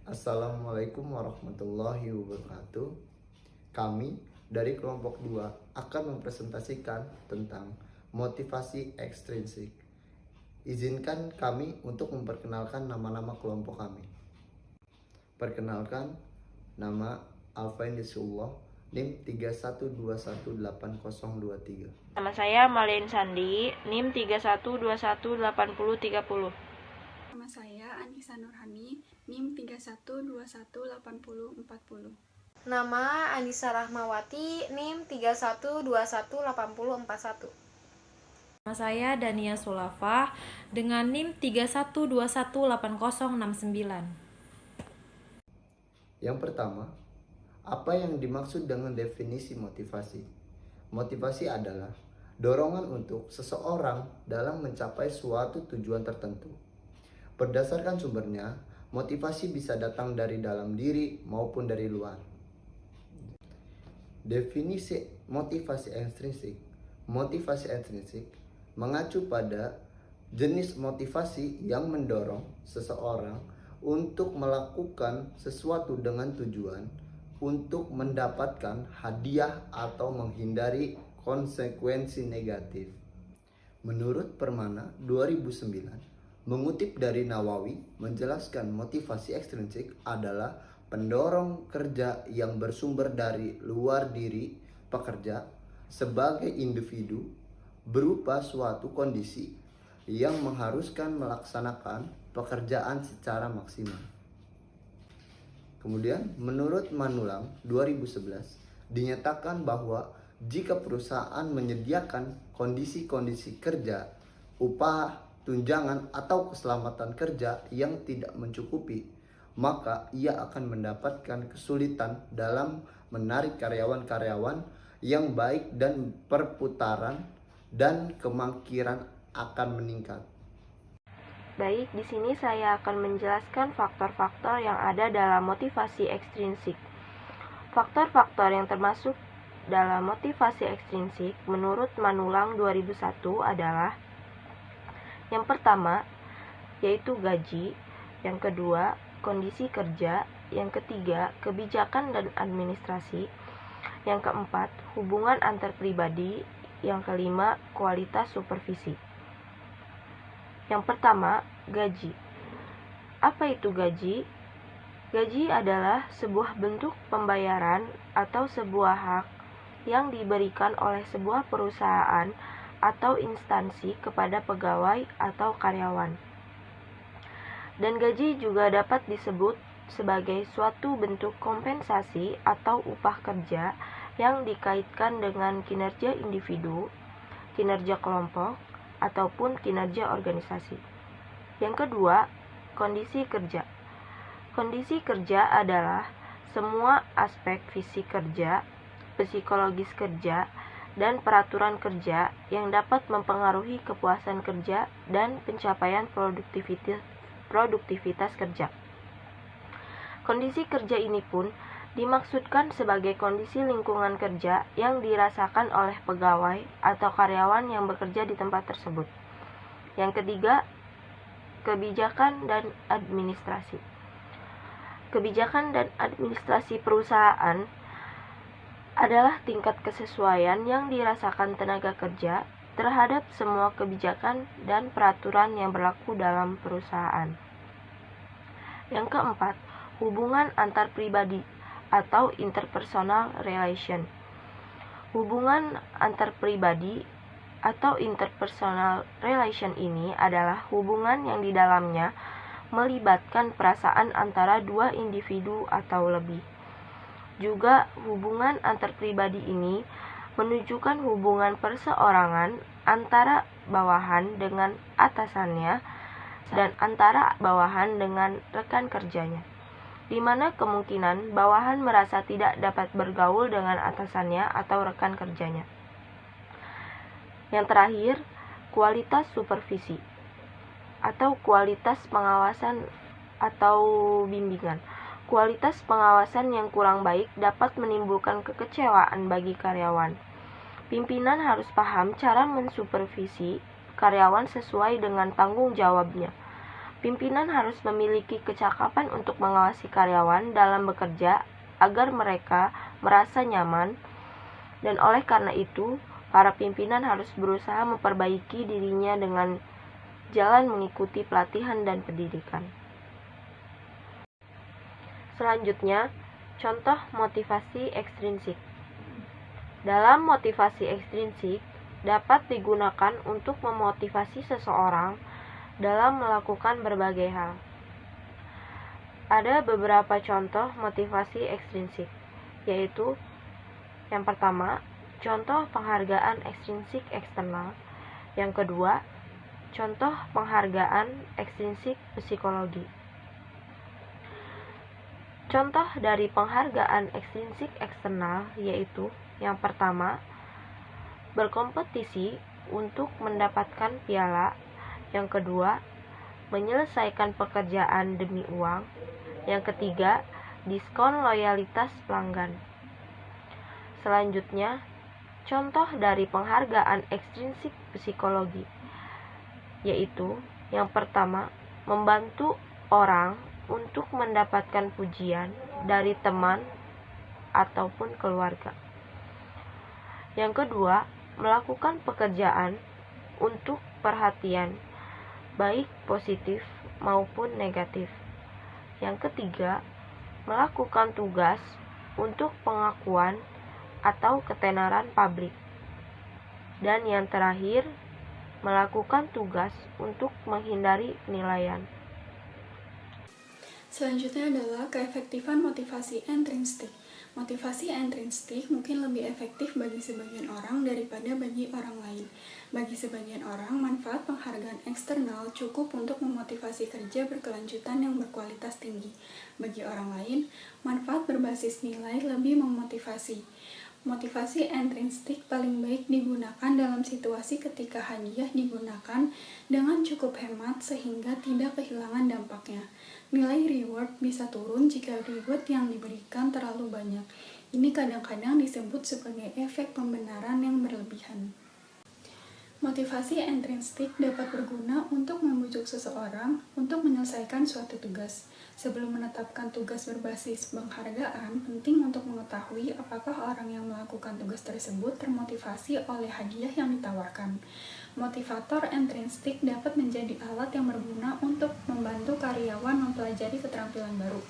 Assalamualaikum warahmatullahi wabarakatuh. Kami dari kelompok 2 akan mempresentasikan tentang motivasi ekstrinsik. Izinkan kami untuk memperkenalkan nama-nama kelompok kami. Perkenalkan, nama Alfaindisullah, NIM 31218023. Nama saya Malin Sandi, NIM 31218030. Nama saya Anissa Nurhani, NIM 31218040. Nama Anissa Rahmawati, NIM 31218041. Nama saya Dania Sulafah dengan NIM 31218069. Yang pertama, apa yang dimaksud dengan definisi motivasi? Motivasi adalah dorongan untuk seseorang dalam mencapai suatu tujuan tertentu. Berdasarkan sumbernya, motivasi bisa datang dari dalam diri maupun dari luar. Definisi motivasi ekstrinsik. Motivasi ekstrinsik mengacu pada jenis motivasi yang mendorong seseorang untuk melakukan sesuatu dengan tujuan untuk mendapatkan hadiah atau menghindari konsekuensi negatif. Menurut Permana 2009, mengutip dari Nawawi, menjelaskan motivasi ekstrinsik adalah pendorong kerja yang bersumber dari luar diri pekerja sebagai individu berupa suatu kondisi yang mengharuskan melaksanakan pekerjaan secara maksimal. Kemudian, menurut Manulang 2011, dinyatakan bahwa jika perusahaan menyediakan kondisi-kondisi kerja, upah, tunjangan, atau keselamatan kerja yang tidak mencukupi, maka ia akan mendapatkan kesulitan dalam menarik karyawan-karyawan yang baik dan perputaran dan kemangkiran akan meningkat. Baik, di sini saya akan menjelaskan faktor-faktor yang ada dalam motivasi ekstrinsik. Faktor-faktor yang termasuk dalam motivasi ekstrinsik menurut Manulang 2001 adalah: yang pertama, yaitu gaji. Yang kedua, kondisi kerja. Yang ketiga, kebijakan dan administrasi. Yang keempat, hubungan antar pribadi. Yang kelima, kualitas supervisi. Yang pertama, gaji. Apa itu gaji? Gaji adalah sebuah bentuk pembayaran atau sebuah hak yang diberikan oleh sebuah perusahaan atau instansi kepada pegawai atau karyawan. Dan gaji juga dapat disebut sebagai suatu bentuk kompensasi atau upah kerja yang dikaitkan dengan kinerja individu, kinerja kelompok, ataupun kinerja organisasi. Yang kedua, kondisi kerja. Kondisi kerja adalah semua aspek fisik kerja, psikologis kerja, dan peraturan kerja yang dapat mempengaruhi kepuasan kerja dan pencapaian produktivitas kerja. Kondisi kerja ini pun dimaksudkan sebagai kondisi lingkungan kerja yang dirasakan oleh pegawai atau karyawan yang bekerja di tempat tersebut. Yang ketiga, kebijakan dan administrasi. Kebijakan dan administrasi perusahaan adalah tingkat kesesuaian yang dirasakan tenaga kerja terhadap semua kebijakan dan peraturan yang berlaku dalam perusahaan. Yang keempat, hubungan antar pribadi atau interpersonal relation. Hubungan antar pribadi atau interpersonal relation ini adalah hubungan yang di dalamnya melibatkan perasaan antara dua individu atau lebih. Juga hubungan antar pribadi ini menunjukkan hubungan perseorangan antara bawahan dengan atasannya dan antara bawahan dengan rekan kerjanya, di mana kemungkinan bawahan merasa tidak dapat bergaul dengan atasannya atau rekan kerjanya. Yang terakhir, kualitas supervisi atau kualitas pengawasan atau bimbingan. Kualitas pengawasan yang kurang baik dapat menimbulkan kekecewaan bagi karyawan. Pimpinan harus paham cara mensupervisi karyawan sesuai dengan tanggung jawabnya. Pimpinan harus memiliki kecakapan untuk mengawasi karyawan dalam bekerja agar mereka merasa nyaman, dan oleh karena itu, para pimpinan harus berusaha memperbaiki dirinya dengan jalan mengikuti pelatihan dan pendidikan. Selanjutnya, contoh motivasi ekstrinsik. Dalam motivasi ekstrinsik, dapat digunakan untuk memotivasi seseorang dalam melakukan berbagai hal. Ada beberapa contoh motivasi ekstrinsik, yaitu yang pertama, contoh penghargaan ekstrinsik eksternal. Yang kedua, contoh penghargaan ekstrinsik psikologi. Contoh dari penghargaan ekstrinsik eksternal yaitu yang pertama, berkompetisi untuk mendapatkan piala. Yang kedua, menyelesaikan pekerjaan demi uang. Yang ketiga, diskon loyalitas pelanggan. Selanjutnya, contoh dari penghargaan ekstrinsik psikologi, yaitu yang pertama, membantu orang untuk mendapatkan pujian dari teman ataupun keluarga. Yang kedua, melakukan pekerjaan untuk perhatian, baik positif maupun negatif. Yang ketiga, melakukan tugas untuk pengakuan atau ketenaran publik. Dan yang terakhir, melakukan tugas untuk menghindari penilaian. Selanjutnya adalah keefektifan motivasi intrinsik. Motivasi intrinsik mungkin lebih efektif bagi sebagian orang daripada bagi orang lain. Bagi sebagian orang, manfaat penghargaan eksternal cukup untuk memotivasi kerja berkelanjutan yang berkualitas tinggi. Bagi orang lain, manfaat berbasis nilai lebih memotivasi. Motivasi intrinsik paling baik digunakan dalam situasi ketika hadiah digunakan dengan cukup hemat sehingga tidak kehilangan dampaknya. Nilai reward bisa turun jika reward yang diberikan terlalu banyak. Ini kadang-kadang disebut sebagai efek pembenaran yang berlebihan. Motivasi intrinsik dapat berguna untuk membujuk seseorang untuk menyelesaikan suatu tugas. Sebelum menetapkan tugas berbasis penghargaan, penting untuk mengetahui apakah orang yang melakukan tugas tersebut termotivasi oleh hadiah yang ditawarkan. Motivator intrinsik dapat menjadi alat yang berguna untuk membantu karyawan mempelajari keterampilan baru.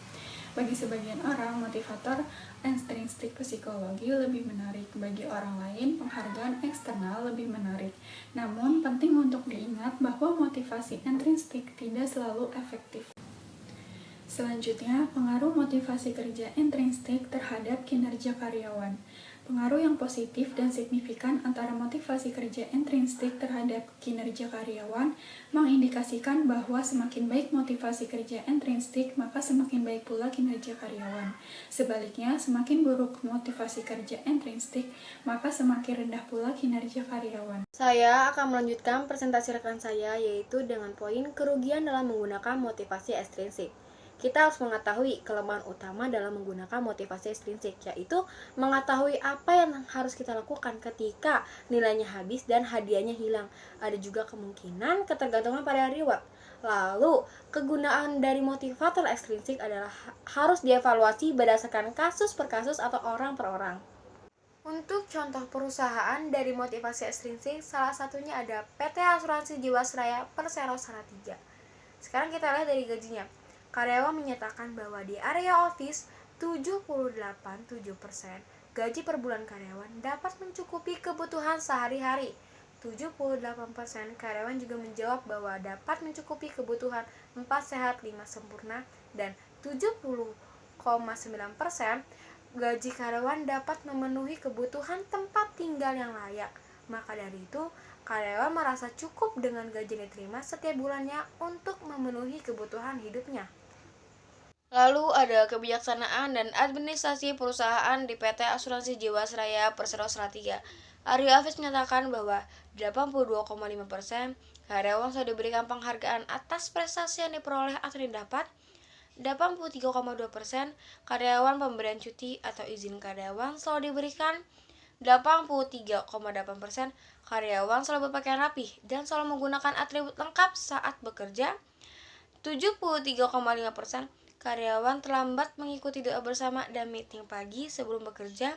Bagi sebagian orang, motivator intrinsik psikologi lebih menarik. Bagi orang lain, penghargaan eksternal lebih menarik. Namun, penting untuk diingat bahwa motivasi intrinsik tidak selalu efektif. Selanjutnya, pengaruh motivasi kerja intrinsik terhadap kinerja karyawan. Pengaruh yang positif dan signifikan antara motivasi kerja intrinsik terhadap kinerja karyawan mengindikasikan bahwa semakin baik motivasi kerja intrinsik, maka semakin baik pula kinerja karyawan. Sebaliknya, semakin buruk motivasi kerja intrinsik, maka semakin rendah pula kinerja karyawan. Saya akan melanjutkan presentasi rekan saya, yaitu dengan poin kerugian dalam menggunakan motivasi ekstrinsik. Kita harus mengetahui kelemahan utama dalam menggunakan motivasi ekstrinsik, yaitu mengetahui apa yang harus kita lakukan ketika nilainya habis dan hadiahnya hilang. Ada juga kemungkinan ketergantungan pada reward. Lalu, kegunaan dari motivator ekstrinsik adalah harus dievaluasi berdasarkan kasus per kasus atau orang per orang. Untuk contoh perusahaan dari motivasi ekstrinsik, salah satunya ada PT Asuransi Jiwasraya Persero Salatiga. Sekarang kita lihat dari gajinya. Karyawan menyatakan bahwa di area office 78,7% gaji per bulan karyawan dapat mencukupi kebutuhan sehari-hari. 78% karyawan juga menjawab bahwa dapat mencukupi kebutuhan 4 sehat 5 sempurna, dan 70,9% gaji karyawan dapat memenuhi kebutuhan tempat tinggal yang layak. Maka dari itu, karyawan merasa cukup dengan gaji yang diterima setiap bulannya untuk memenuhi kebutuhan hidupnya. Lalu ada kebijaksanaan dan administrasi perusahaan di PT Asuransi Jiwasraya Persero Salatiga. Area Office menyatakan bahwa 82,5% karyawan sudah diberikan penghargaan atas prestasi yang diperoleh atau didapat. 83,2% karyawan pemberian cuti atau izin karyawan selalu diberikan. 83,8% karyawan selalu berpakaian rapi dan selalu menggunakan atribut lengkap saat bekerja. 73,5% karyawan terlambat mengikuti doa bersama dan meeting pagi sebelum bekerja,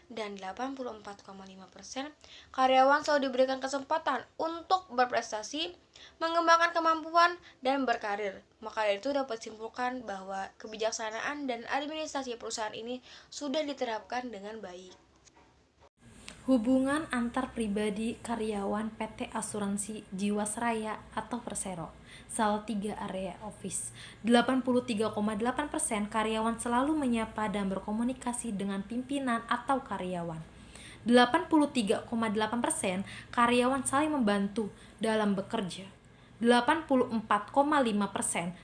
dan 84,5% karyawan selalu diberikan kesempatan untuk berprestasi, mengembangkan kemampuan, dan berkarir. Maka dari itu dapat disimpulkan bahwa kebijaksanaan dan administrasi perusahaan ini sudah diterapkan dengan baik. Hubungan antar pribadi karyawan PT Asuransi Jiwasraya atau Persero Salatiga Area Office. 83,8% karyawan selalu menyapa dan berkomunikasi dengan pimpinan atau karyawan. 83,8% karyawan saling membantu dalam bekerja. 84,5%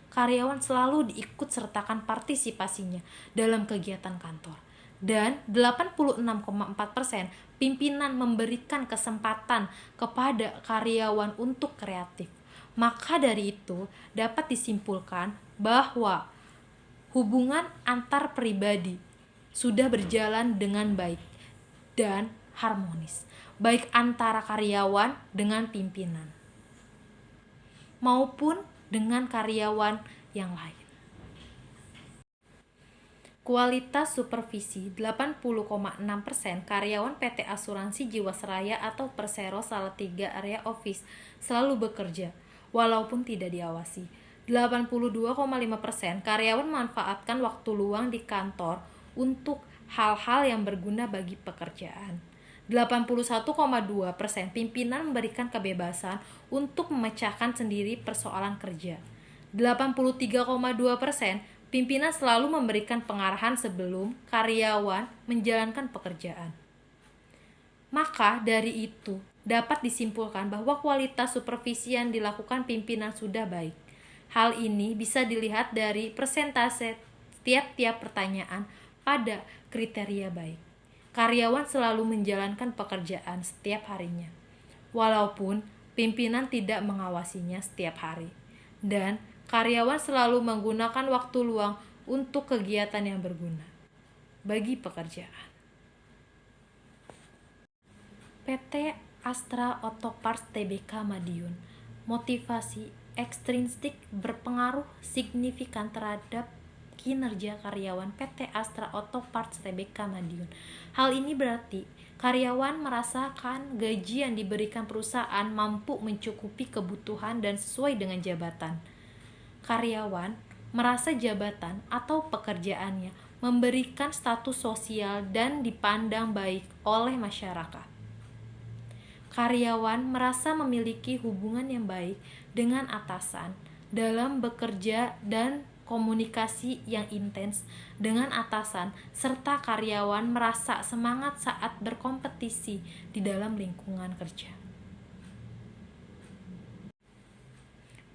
karyawan selalu diikut sertakan partisipasinya dalam kegiatan kantor. Dan 86,4% pimpinan memberikan kesempatan kepada karyawan untuk kreatif. Maka dari itu dapat disimpulkan bahwa hubungan antar pribadi sudah berjalan dengan baik dan harmonis, baik antara karyawan dengan pimpinan maupun dengan karyawan yang lain. Kualitas supervisi. 80,6% karyawan PT Asuransi Jiwasraya atau Persero Salatiga Area Office selalu bekerja walaupun tidak diawasi. 82,5% karyawan memanfaatkan waktu luang di kantor untuk hal-hal yang berguna bagi pekerjaan. 81,2% pimpinan memberikan kebebasan untuk memecahkan sendiri persoalan kerja. 83,2% pimpinan selalu memberikan pengarahan sebelum karyawan menjalankan pekerjaan. Maka dari itu, dapat disimpulkan bahwa kualitas supervisi yang dilakukan pimpinan sudah baik. Hal ini bisa dilihat dari persentase tiap-tiap pertanyaan pada kriteria baik. Karyawan selalu menjalankan pekerjaan setiap harinya, walaupun pimpinan tidak mengawasinya setiap hari. Dan karyawan selalu menggunakan waktu luang untuk kegiatan yang berguna bagi pekerjaan. PT Astra Auto Parts Tbk Madiun. Motivasi ekstrinsik berpengaruh signifikan terhadap kinerja karyawan PT Astra Auto Parts Tbk Madiun. Hal ini berarti karyawan merasakan gaji yang diberikan perusahaan mampu mencukupi kebutuhan dan sesuai dengan jabatan. Karyawan merasa jabatan atau pekerjaannya memberikan status sosial dan dipandang baik oleh masyarakat. Karyawan merasa memiliki hubungan yang baik dengan atasan dalam bekerja dan komunikasi yang intens dengan atasan, serta karyawan merasa semangat saat berkompetisi di dalam lingkungan kerja.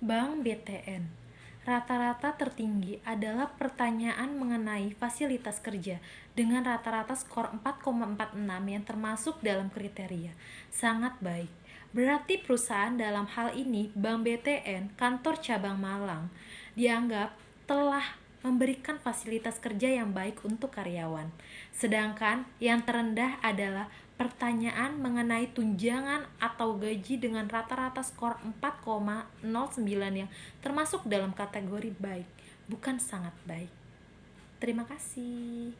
Bank BTN. Rata-rata tertinggi adalah pertanyaan mengenai fasilitas kerja dengan rata-rata skor 4,46 yang termasuk dalam kriteria sangat baik. Berarti perusahaan dalam hal ini Bank BTN kantor cabang Malang dianggap telah memberikan fasilitas kerja yang baik untuk karyawan. Sedangkan yang terendah adalah pertanyaan mengenai tunjangan atau gaji dengan rata-rata skor 4,09 yang termasuk dalam kategori baik, bukan sangat baik. Terima kasih.